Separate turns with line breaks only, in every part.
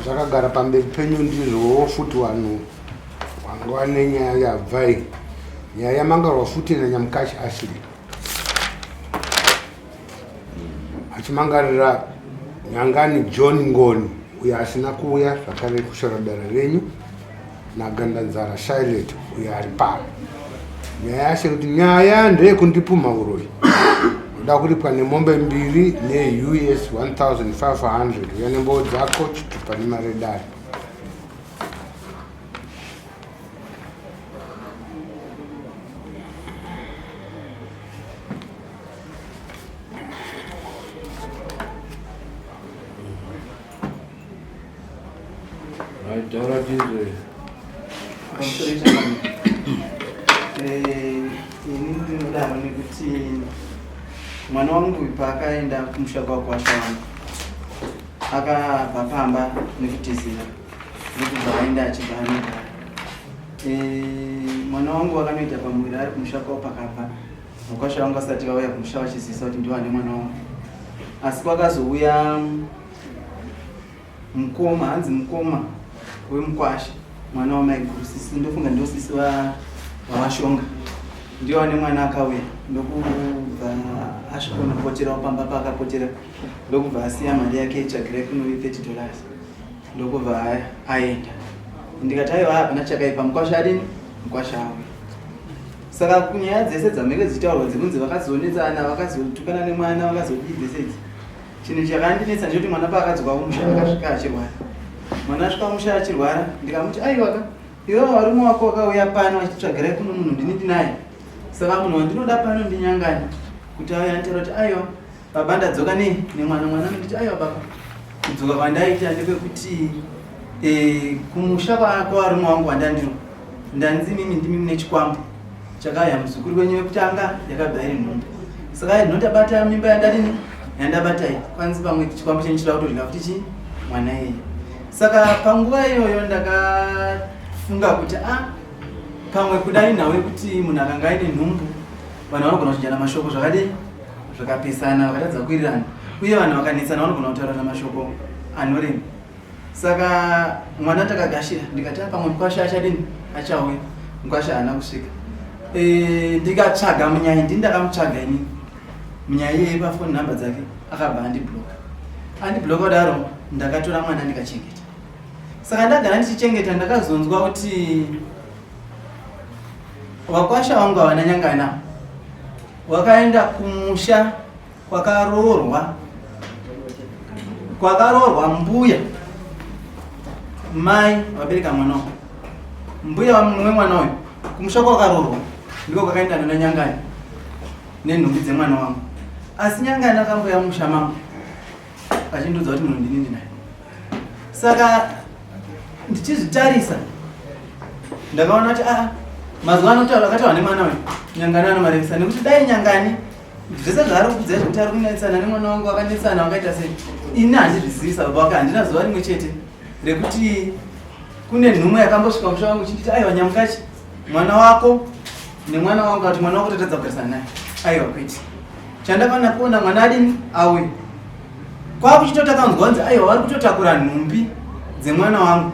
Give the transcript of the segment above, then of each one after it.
zvakagara pamberi penyu ndizvowo futi vanhu vanga nenyaya yabvai nyaya yamangarwa futi naNyamukashi Ashley achimangarira nyangani John Ngoni uyo asina kuuya zvakare kushora dare renyu naGandanzara Charlotte uyo ari pano. Nyaya yashe kuti nyaya ndeyekundipuma uroyi ndoda kuripwa nemombe mbiri neUS 1500 uya nembowo dzako chitupa nemari dare.
Mwana wangu paakaenda kumusha kwakwasha wangu akabva pamba nekutizira nekubva aenda achibva mwana wangu akanoita pamwiri ari kumusha kwawo pakabva mukwasha wangu asati vauya kumusha vachizivisa kuti ndiwane mwana wangu, asi kwakazouya mukoma, hanzi mukoma wemukwasha mwana wamaigurusisi, ndofunga ndio sisi wavashonga ndio ane mwana akauya ndokubva asvikona kupoterawo pamba paakapotera ndokubva asiya mari yake itsvagire kuno $30 ndokubva aenda. Ndikati aiwa hapana chakaipa, mukwasha adini, mukwasha auya. Saka kunyaya dzese dzamenge dzichitaurwa dzekunzi vakazonetsana, vakazotukana nemwana, vakazodii dzese chinhu chakandinetsa ndechoti mwana paakadzoka kumusha akasvika achirwara. Mwana asvika kumusha achirwara ndikamuti aiwa iwewe warume wako wakauya pano achitsvagire kuno munhu ndini ndinaye, saka munhu wandinoda pano ndinyangani kuti auya anditaura kuti aiwa baba ndadzoka nemwana nditi aiwa baba kudzoka kwandaita ndepekuti kumusha kwarume wangu wandandiro ndanzi mimi ndimi mune chikwambo chakauya muzukuru wenyu wekutanga yakabva iri nhumbu, saka ndinotabata mimba yandabatai kwanzi pamwe chikwambo chenyu chida kutodya kuti chii mwana yeye. Saka panguva iyoyo ndakafunga kuti pamwe kudai nawe kuti munhu akanga aine nhumbu vanhu vanogona kuchinjana mashoko zvakadii zvakapesana vakatadza kuwirirana, uye vanhu vakanetsana vanogona kutaurana mashoko anorema. Saka mwana takagashira ndikati pamwe mukwasha achadini achauya, mukwasha haana kusvika. Ndikatsvaga munyaya ndakamutsvaga inini munyaya iye pafoni nhamba dzake akabva andibloka kudaro ndakatora mwana ndikachengeta. Saka ndagara ndichichengeta ndakazonzwa kuti wakwasha wangu havana nyangana wakaenda kumusha kwakaroorwa mbuya mai vabereka mwana uyu, mbuya mumwe mwana uyu kumusha kwakaroorwa ndiko kwakaenda nana nyangani nenhumbi dzemwana wangu, asi nyangani akamboya musha mangu achindudza kuti munhu ndini ndinaye. Saka ndichizvitarisa ndakaona kuti mazuva anotaura akataura nemwana uyu nyangani anomarevesa, nekuti dai nyangani zvese zvaari kukudzai zvekuti ari kunetsana nemwana wangu akanetsana wakaita sei, ini handizvisivisa baba wake, handina zuva rimwe chete rekuti kune nhumwe yakambosvika musha wangu chinditi aiwa Nyamukashi mwana wako nemwana wangu kuti mwana wako totadza kugarisana naye, aiwa kwete chandakaona kuona mwana adini auye kwakuchitotakanzwa kunzi aiwa vari kutotakura nhumbi dzemwana wangu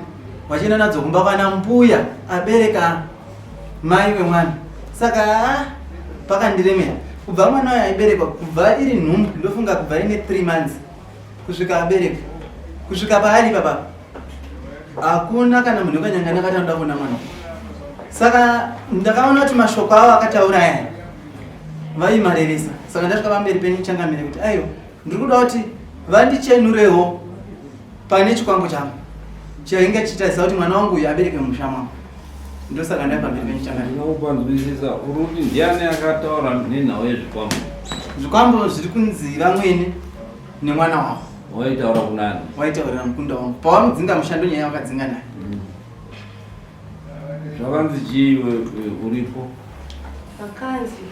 vachienda nadzo kumba kana mbuya abereka mai wemwana. Saka pakandiremera kubva mwana uyu aiberekwa kubva iri nhumbu, ndofunga kubva ine 3 months kusvika abereka kusvika paari baba hakuna kana munhu wakanyangana akati anoda kuona mwana. Saka ndakaona kuti mashoko avo akataura aya vaimarevesa. Saka ndasvika pamberi penichangamire kuti aiwa ndiri kuda kuti vandichenurewo pane chikwambo changu chainge chichitarisa kuti mwana wangu uyu abereke musha mangu. Ndosaka ndapamberi penichangamire.
Ndinokupanzwisisa urikuti ndiani akataura nenhau yezvikwambo?
Zvikwambo zviri kunzi vamwene nemwana wavo.
Waitaura kunani?
Waitaurira mukunda wangu pavamudzinga mushando nyaya wakadzinga naye.
Zvakanzi chii uripo?
Vakanzi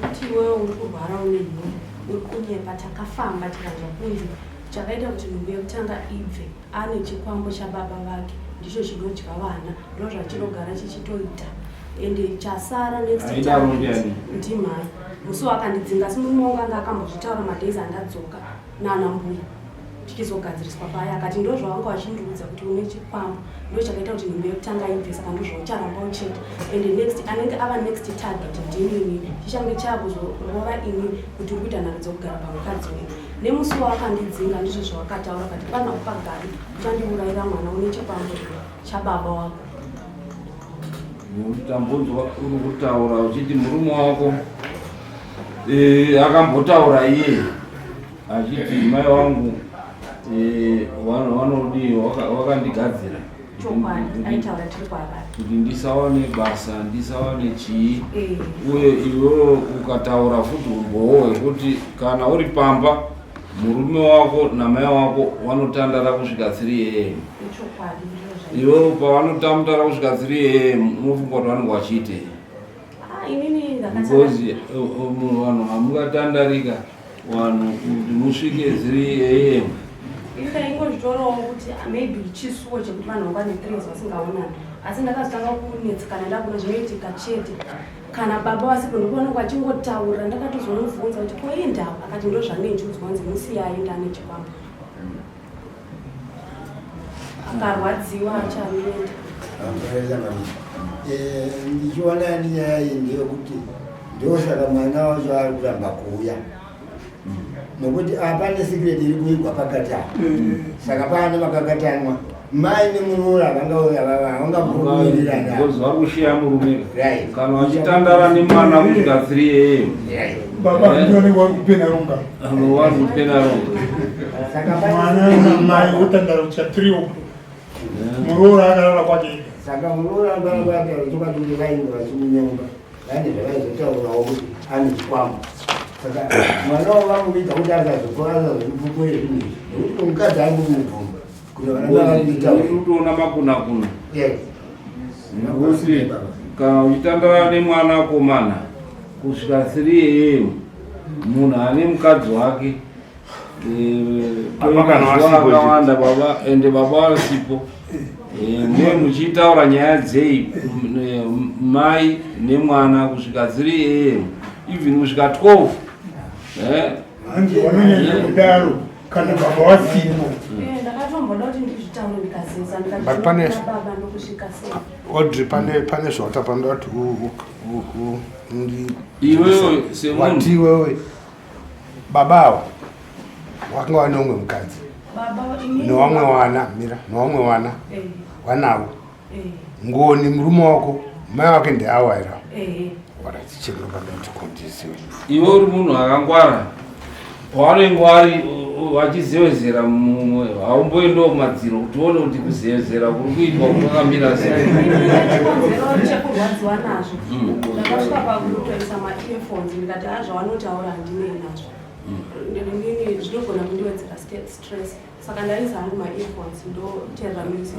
kuti wewe uri kurwara une nhumbu uri kunyepa, takafamba tikanzwa kunzi chakaita kuti nhumbu yekutanga ibve ane chikwambo chababa vake ndicho chinodya vana, ndo zvachinogara chichitoita ende chasara next ndimhai musi wakandidzinga, asi murume wangu anga akambozvitaura madhezi andadzoka nana mbuya tichizogadziriswa paya akati ndo zvawanga wachindiudza kuti une chikwambo ndo chakaita kuti nhumbi yekutanga ibve saka ndo zvaucharamba ucheta and next anenge ava next target ndinini chichange chakuzorova ini kuti uri kuita nharo dzokugara pamukadzi wedu nemusi wakandidzinga ndizvo zvawakataura kati pana upagari uchandiurayira mwana une chikwambo chababa wako.
Utambudzwa uri kutaura uchiti murume wako akambotaura iye achiti mai wangu vanodi wakandigadzira kuti ndisawane basa ndisawane chii uye iwewe ukataura futi umbowo wekuti kana uri pamba murume wako namai wako vanotandara kusvika 3 AM. Iwewe pavanotandara kusvika 3 AM unofunga kuti vanenge vachiitei? Because vanhu hamungatandarika vanhu kuti musvike 3 AM.
ingozvitorawo kuti maybe chisuwo chekuti vanhu vangane 3 vasingaonani asi ndakazotanga kunetsekana ndakuna zvinoitika chete kana baba wasipo ndikuona kwachingotaura ndakatozomubvunza kuti koindau akati ndo zvanenchudzwa nzi musiyaenda ane chikwambo akarwadziwa achamienda.
Ndichiona nyaya iyi ndeyekuti ndosaka mwana wacho ari kuramba kuuya nokuti apane secret iri kuigwa pakati apo saka pane makakatanwa mai nemunura vangavumirirana
vari murume kana vachitandara nemwana kusvika 3 AM.
Baba ndione wakupena runga
saka
mwana namai utandara cha 3 murora akarara kwake
saka murora akarara kwake kuti vainge vachimunyonga vane zvavaizotaurawo kuti ane chikwambo saka mwana wavamuita kuti akazokora zvikukwere zvinhu nekuti mukadzi ari kumubvumba kuti
utoona makunakuna nekuti kana uchitandara nemwana komana kusvika 3 AM munhu ane mukadzi wake akawanda baba ende baba wasipo ndiye muchitaura nyaya dzei mai nemwana kusvika 3 AM even kusvika 12
hanzi vanonyanya kudaro kana baba wasipo
ndakatomboda kuti ndizvitaure ndikazeza ndikababa ndokusvika
Audrey pane zvawatapanda kuti
iwewe semunhu
iwewe babawo wakanga wane umwe mukadzi newamwe wana wanawo ngoni murume wako mai wake ndeawaira warachichekopanda kuti kondisiwe
iwe uri munhu akangwara pavanenge vari vachizevezera mumwe haumboendawo madziro kuti uone kuti kuzevezera kuri kuitwa kuti wakamira sei.
chekurwadziwa nazvo ndakasvika pakutoisa maearphones ndikati azvavanotaura handinei nazvo nini zvinogona kundiwedzera stress saka ndaisa hangu maearphones ndoteerera music.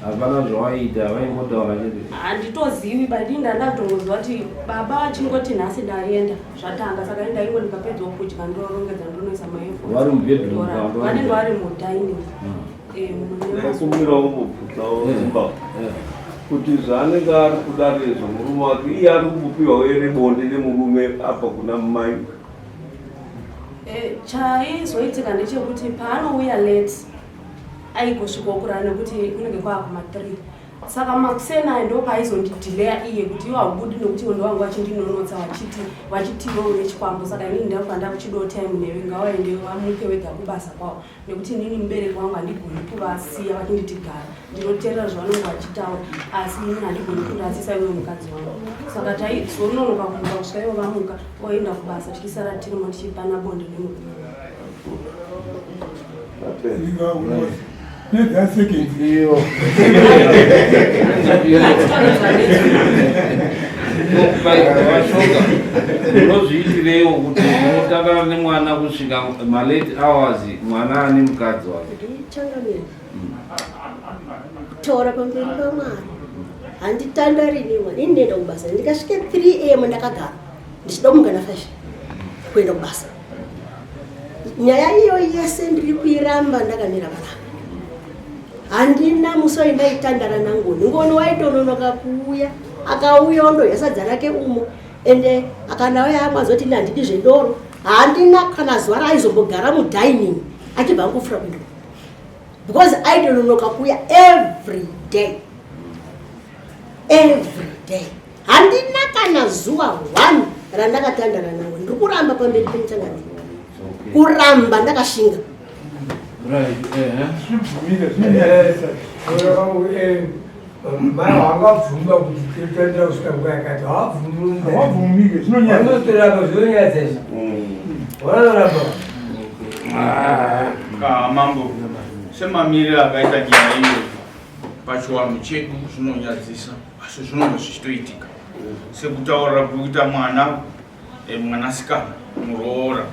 Hapana zvawaita vaingotaura chete
handitozivi but ndatongoziva kuti baba achingoti nhasi ndaenda zvatanga saka ndaingo ndikapedzawo kudya ndorongedza ndonoisa maearphones
vari mubedroom
vanenge vari mudining
kumirawo mubvutawo zimba kuti zvaanenge ari kudarizvo murume wake iye ari kumbopiwawo ere bonde nemurume apa kuna mai.
chaizoitika ndechekuti paanouya late aigosvikawo kurara nekuti kunenge kwaakuma 3 saka makusena ndo paaizondidhileya iye kuti iwo haubudi nekuti ndo wangu vachindinonotsa vachitiwo une chikwambo saka inini ndakufanda kuchidawo time newe ngawaende vamuke wega kubasa kwavo nekuti inini mubereki wangu handigoni kuvasiya vachinditi gara ndinoteerera zvavanenge vachitaura asi inini handigoni kurasisa iwe mukadzi wangu saka taizononoka kumuka kusvika ivo vamuka oenda kubasa tichisara tirimo tichipana bonde nemurume.
Iyo.
Vashoka unozviitirewo kuti unotandara nemwana kusvika malate hours mwana ane mukadzi wake?
Ndichangamira kutaura pamberi pamwana handitandari nemwana ini ndaenda kubasa ndikasvike 3 AM ndakagara ndichida kumugana 5 kuenda kubasa nyaya iyo yese ndiri kuiramba ndakamira panapa handina musi waindaitandara nangoni waitononoka kuuya akauya ondohya sadza rake umo ende akandauya amwazoti handidi zvendoro handina kana zuva raaizomboggara mudining achibva ngofura kuenda because aidononoka kuya every day handina kana zuva 1 randakatandara nawe ndiri kuramba pamberi pemuchanganiro kuramba ndakashinga
mai wakabvumba kuti totenda kusvika nguva yakati
Hawavumike, zvinonyanya.
anotorapa zvonyadzesa waranorapa
mambo semamiriro akaita nyaya iyo pachiwanhu chedu zvinonyadzisa asi zvinonge zvichitoitika sekutaurira kuita mwanasikana muroora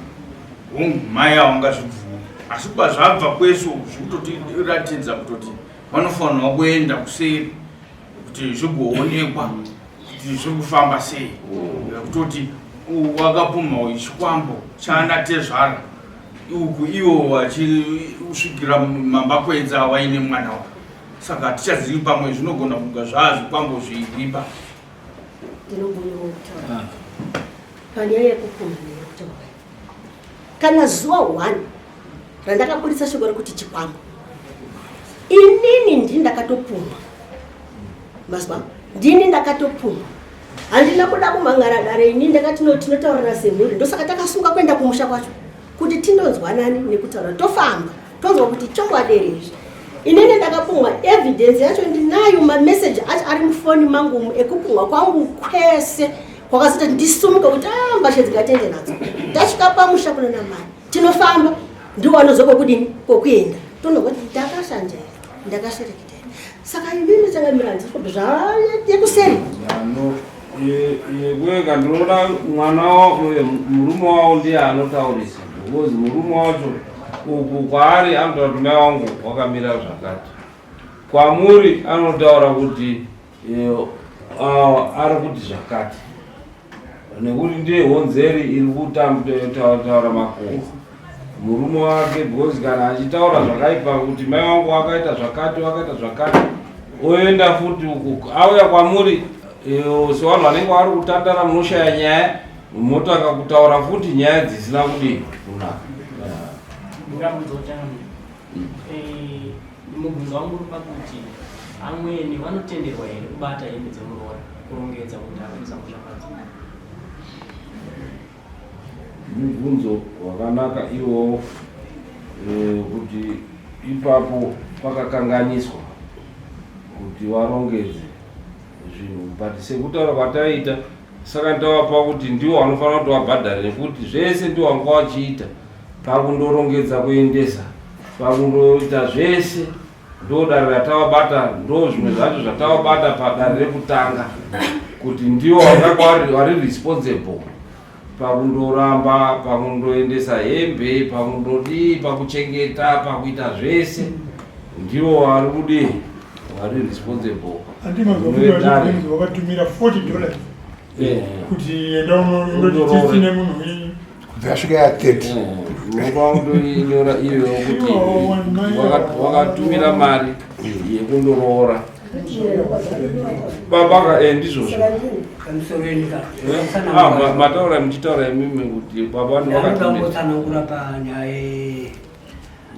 mai avangazvibvumi asi kwazvabva kweso zvikutotiratidza kutoti vanofanirwa kuenda kuseri kuti zvigoonekwa kuti zviri kufamba sei kutoti wakapumha chikwambo chaanatezvara uku iwo vachisvikira mambakwenza waine mwana wavo saka tichazivi pamwe zvinogona kunga zvaazvikwambo zveiripa
panyaya yekupumha neyekutaura kana zuva 1 randakabudisa shoko rekuti chikwambo inini ndini ndakatopumha mazwa ndini ndakatopumha handina kuda kumhangaradare ini ndakati tinotaurira semhuri ndosaka takasunga kuenda kumusha kwacho kuti tindonzwanani nekutaura tofamba tonzwa kuti chongwaderezvi inini ndakapumha evidence yacho ndinayo mameseji acho ari mufoni mangu ekupumha kwangu kwese kwakazota ndisumuka kuti mbashe dzikatende nadzo tasvika pamusha kuna namai tinofamba ndiwo anozopa kudini kokuenda tonzwa kuti ndakashanja ndakashereketa saka inini changamira ndisoti zvayekuseri
kwega ndinoda mwana murume wavo ndiye anotaurisa because murume wacho uku kwaari anotaura kuti mai wangu wakamira zvakati kwamuri anotaura kuti ari kuti zvakati nekuti ndiye honzeri iri kutaura makuru murume wake because kana achitaura zvakaipa kuti mai wangu wakaita zvakati oenda futi uku auya kwamuri sevanhu vanenge vari kutandara munoshaya nyaya motanga kutaura futi nyaya dzisina kudii kunaka
mubvunzo wangu uri pakuti amweni vanotenderwa here kubata hembe dzemuroora kurongedza kuti akuisa mushambadzi
mubvunzo wakanaka iwowo kuti ipapo pakakanganiswa kuti varongedze zvinhu but sekutaura kwataita saka ndavapa kuti ndiwo vanofanira kuti vabhadhare nekuti zvese ndiwo vanga vachiita pakundorongedza kuendesa pakundoita zvese ndo dare ratavabata ndo zvimwe zvacho zvatavabata padare rekutanga kuti ndiwo vanga vari responsible pakundoramba pakundoendesa hembe pakundodii pakuchengeta pakuita zvese ndiwo vari kudii vari responsible
wakatumira $40 kuti enda unotitsine munhu
dzasvika ya 30
unondoinyora iyo kuti wakatumira mari yekundoroora babaka ndizvozvo mataura muchitaura imimi kuti baba
ndakatsanangura panyaya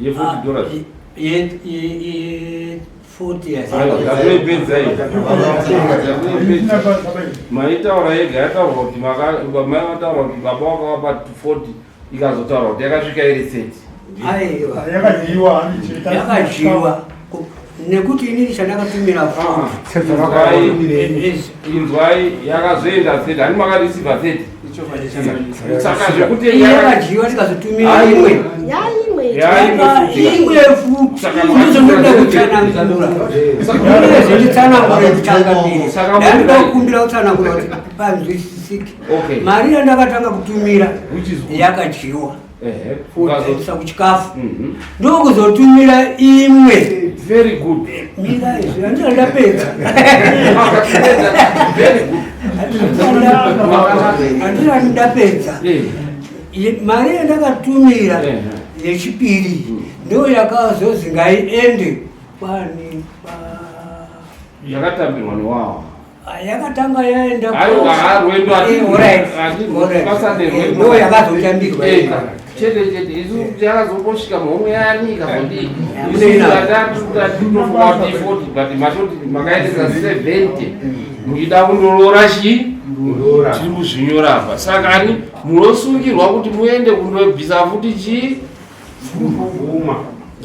ye$40 maitaura yega yataura kuti mai vataura kuti baba wakavapa 40 ikazotaura kuti yakasvika iri seti
yakadyiwa nekuti inini chandakatumira
inzwai yakazoenda seti hani makarisivha seti saka zvekuti
yakadyiwa tikazotumira imwe imwe futizonoda kutsanangura nditsanangura kutanga mbiri ndandida kukumbira kutsanangura kuti panzwisisiki mari yandakatanga kutumira yakadyiwa kudzadzisa kuchikafu ndokuzotumira imwe
very good
mira izvo andira ndapedza andira ndapedza mari yandakatumira yechipiri ndo yakazozi ngaiende kwani
yakatambirwa newawa
yakatanga yaenda
rwendo
ndo yakazotambirwa
chete isu kuti akazombosvika mhomwe yanika kondii isuatatofuka kuti 40 but matoti makaendesa 70 muchida kundorora chii tiri kuzvinyorapa saka ani munosungirwa kuti muende kundobvisa futi chii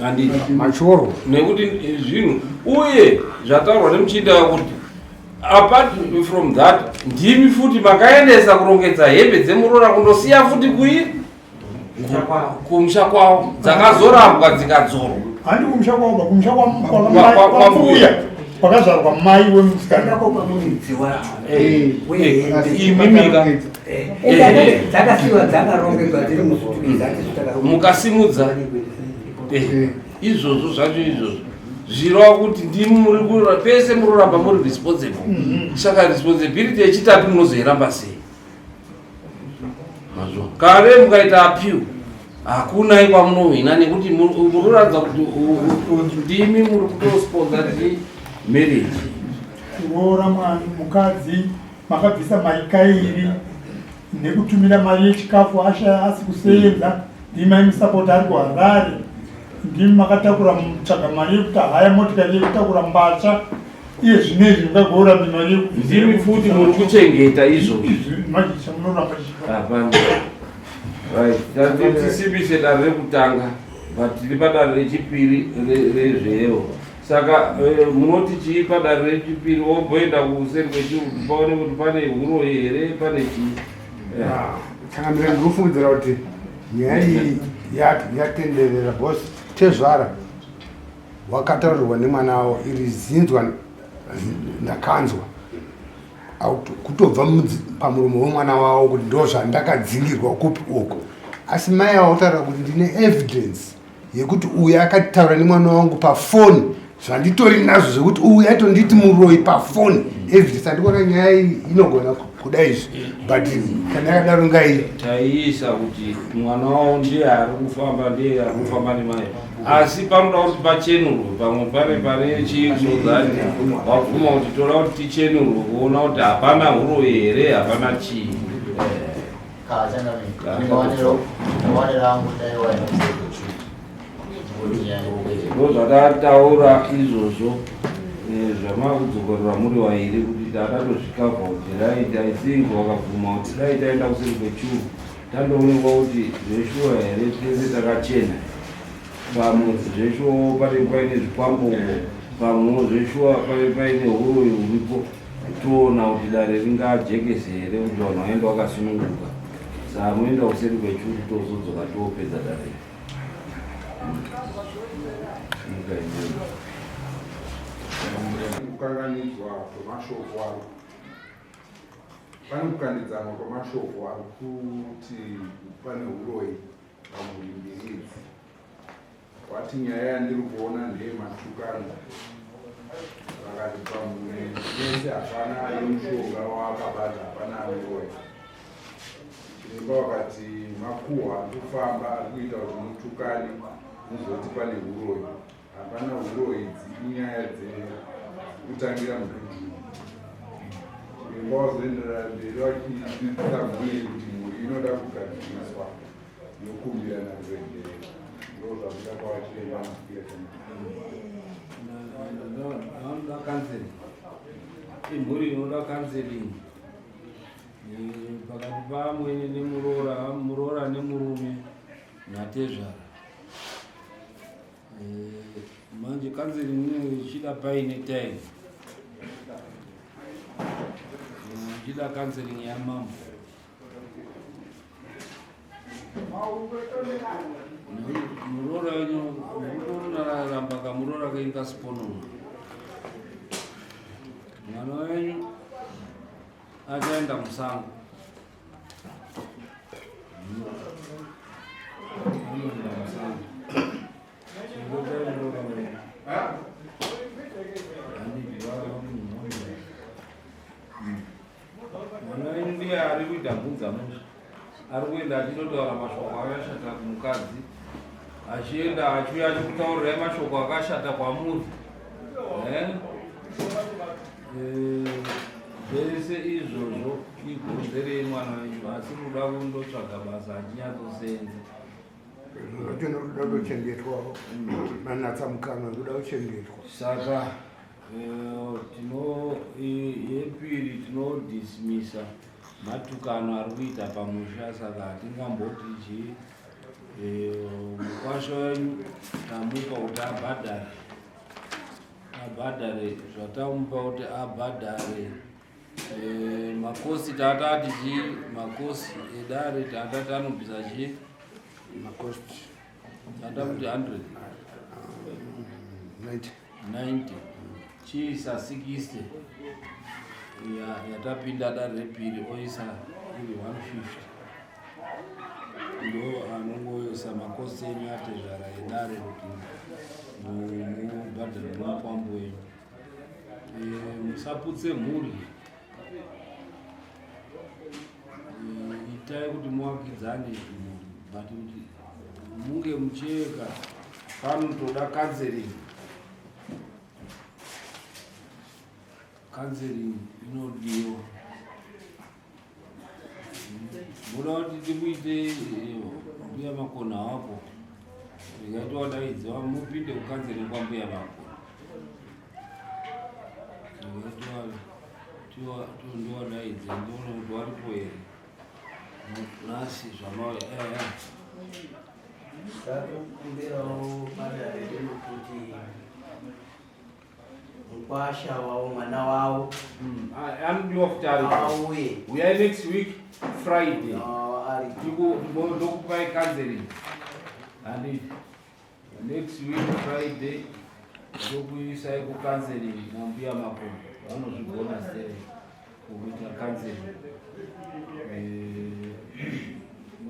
handiti
machoro
nekuti zvinhu uye zvataurwa nemuchinda kuti apart from that ndimi futi makaendesa kurongedza hembe dzemurora kundosiya futi kuii kumusha kwavo dzakazorapwa dzikadzorwa
handi kumusha kwavo kumusha kwambuya kwakazvarwa mai wemusikana
imimika
dzakasiwa dzakarongedzwa dziri muzvitukiza
mukasimudza izvozvo zvacho izvozvo zvirova kuti ndimi muri pese muroramba muri responsible saka responsibility yechitatu munozoiramba sei kare mukaita appeal hakuna ikwamunohwina nekuti muroratidza kuti ndimi muri kutosponsa ti marriage
kuroora mukadzi makabvisa mari kairi nekutumira mari yechikafu asi kusenza ndimi maimusapota ari kuharare ndimi makatakura mutsvaga mari yekuti haya motikari yekutakura mbatya iye zvinezvi mukagoura mari
ndimi futi muri kuchengeta izvozvi
majisha munoramba
hapana tisimbise danho rekutanga but tiri padanho rechipiri rezvero saka munoti chii padanho rechipiri womboenda kuseri kwechirudu paone kuti pane huro here pane chii
tsangamira ndinofungidzira kuti nyaya iyi yatenderera bhosi tezvara wakataurirwa nemwana wavo iri zinzwa ndakanzwa kutobva pamuromo wemwana wavo kuti ndo zvandakadzingirwa kupi uko asi mai avo taura kuti ndine evidence yekuti uyu akataura nemwana wangu pafoni zvanditori nazvo zvekuti uyu aitonditi muroi pafoni evidence andikuona nyaya iyi inogona kuda izvi but kana yakadaro ngai
taiisa kuti mwana wavo ndiye ari kufamba ndiye ari kufamba nemai asi panoda kuti pachenurwe pamwe pane chiizozani wabvuma kuti toda kuti tichenurwe kuona kuti hapana huro here hapana chii ndo zvatataura izvozvo zvamakudzokorera muri wairi kuti takatosvika kuti right I think wakabvuma kuti dai taenda kuseri kwechuru tandoonekwa kuti zveshuwa here tese takachena pamwe zveshuwa pane paine zvikwambo pamwe zveshuwa pane paine huroi huripo toona kuti dare ringajekese here kuti vanhu vaenda wakasununguka saka muenda kuseri kwechuru tozodzoka toopedza dare
kukanganidzwa kwemashoko aro pane kukandidzana kwemashoko ari kuti pane uroi pamurimbiridzi wati nyaya yandiri kuona ndeye matukano vakati pamwe vese hapana yemushonga waakabata hapana uroi chiremba wakati makuhwa ari kufamba ari kuita kuti mutukane muzoti pane uroi hapana uroi idzi inyaya dzekutangira mukudhuru chiremba wazoenderera mberi vachidzidzisa mhuri kuti mhuri inoda kugadziriswa nokumbirana kurengerera ndo zvakuda kwavachiremba
vanoda kanseling imhuri inoda kanseling pakati pamwene nemurora nemurume natezvara manje kanseling inenge ichida paine time ichida kanseling yamambo murora wenyu mutorunararamba kamurora kainga siponono mwana wenyu achaenda musango anoenda musango mwana wenyu ndiye ari kuita bvunza musha ari kuenda achinotaura mashoko akashata kumukadzi achienda achiuya achikutaurirai mashoko akashata kwamuri zvese izvozvo igonzerei mwana wenyu asi kuda kundotsvaga basa achinyatsosenza
Ngati nokuda kuchengetwa manatsa mukana kuda kuchengetwa.
Saka yepiri tinodismisa matukano ari kuita pamusha, saka hatingamboti chii mukwasha wenyu tamupa kuti abhadhare zvatamupa kuti abhadhare makosi tatati chii makosi edare tatati anobvisa chii
Makosti
tata kuti 100 90 chiisa 60 yatapinda dare repiri oisa iri 150 ndo anongoisa makosi enyu atezvara edare kuti mubhadhara nomupambo wenyu. Musaputse mhuri, itai kuti muvakidzane mhuri, but kuti munge mucheka panotoda counseling. Counseling inodiwa. Muda kuti timuite mbuya makona wako ndikatowadaidziwa mupinde kucounseling kwambuya makona ndikatowadaidzwa ndione kuti waripo here nasi zvamauya
Takumbirawo padare kuti mukwasha wawo mwana wawo
anodiwa kuti
auye.
We are next week Friday. Ndokupai counseling. And next week Friday ndokuisai kucounseling nambuya makona vanozvigona sei kuita counseling.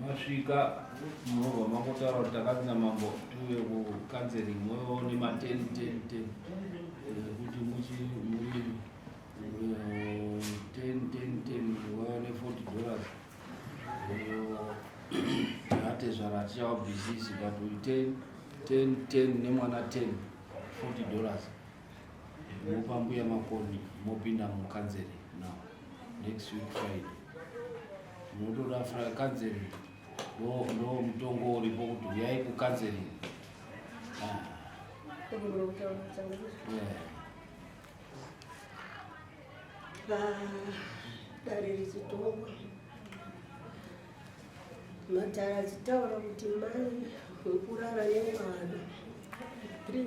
Masvika munobva mangotaura kuti takapinda mambo tuve kucounseling moone ma 10 kuti muri 10 waone $40 ate zvara tichawabvisisi but 10 nemwana 10 $40 mopa mbuya makoni mopinda mucounseling now next week Friday motoda counseling ndo mutongo uripo kuti uyai kucounseling.
Dare richitongwa matara achitaura kuti mai wekurara nemwana 3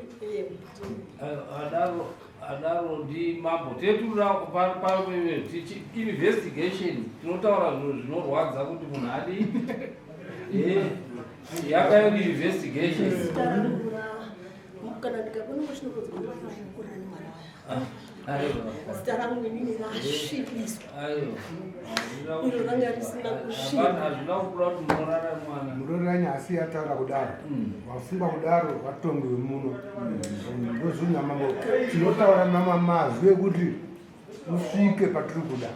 adaro ndi mambo teturira investigation tinotaura zvinhu zvinorwadza kuti munhu adi yakayo investigation
kana ndikabona kuchinokodzaakurara nemwana waya zita rangu inini rasvipiswa iro ranga risina
hazvina kukura kuti munorara mwana
muroranya asi yataura kudaro wafunga kudaro vatongi vemuno ndozvina mambo tinotaura namamazwi ekuti usvike patiri kuda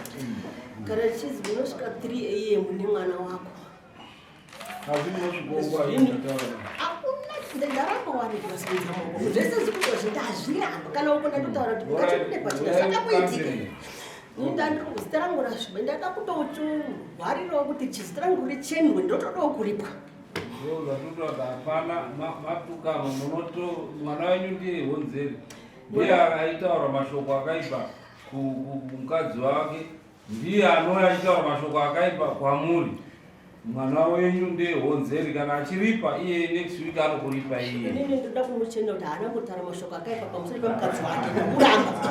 kana chizi unosvika 3 AM nemwana wako ndaramba warikuvasenza maoko zvese zvikuzvo ndazviramba kana ukona kutaura kuti ngachikude patika sakapoitika zita rangu rasviba ndada kutohwarirawo kuti chizita rangu richenwe ndotodawo kuripwa
hapana matukano munoto mwana wenyu ndiye honzeri ndiye aitaura mashoko akaipa kumukadzi wake ndiye anouya achitaura mashoko akaipa kwamuri. Mwana wenyu ndiye honzeri kana achiripa iye next week anokuripa iye.
Inini ndoda kumuchena kuti haana kutaura mashoko akaipa pamusoro pemukadzi wake nekuramba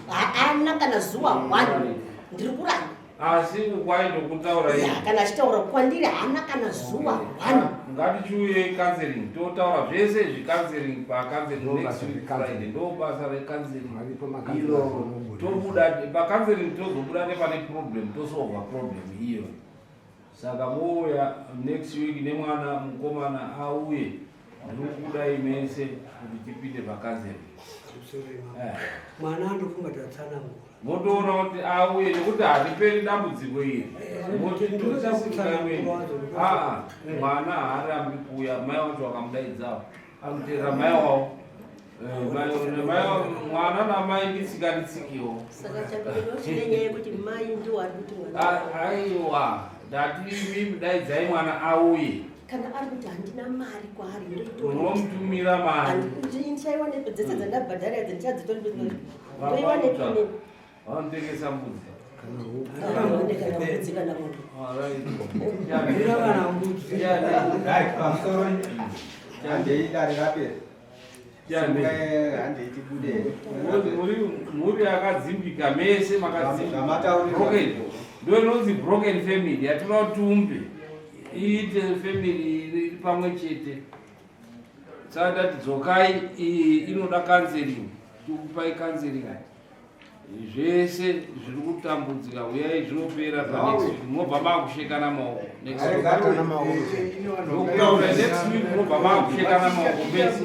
haana kana zuva 1 ndiri kuramba
asi kwaito kutaura iye
kana achitaura kwandiri haana kana zuva 1
ngatichiuye counseling totaura zvese zvicounseling pacounseling next week Friday ndo basa recounseling ilo tobuda pacounseling tozobuda nepane problem tosolva problem iyo. Saka moya next week nemwana mukomana auye ndikudai mese kuti tipinde pacounseling.
Mwana ndofunga tatsanangura
motoona kuti auye nekuti hariperi dambudziko iri mwana haarambi kuuya mai wacho wakamudaidzawo anotera mai wavo mwana namai nditsikanitsikiwo.
Saka chakainoshinenyaya yekuti mai ndiwo ari kuti mwana
aiwa ndati mimi daidzai mwana auye
kana ari kuti handina mari kwaari
unomutumira mari
ndichaiwa nepo dzese dzandabhadhara idzi ndichadzitondoiwa nepo
vanotengesa mbudzi
kana munhu
muri akadzimbika mese ndo inonzi broken family. Hatuna utumbe iite family iri pamwe chete. Saka tidzokai inoda counseling, tikupai counseling. Zvese zviri kutambudzika uyai zvinopera panext week. Mobva makushekana maoko next week. Next week mobva makushekana maoko mese.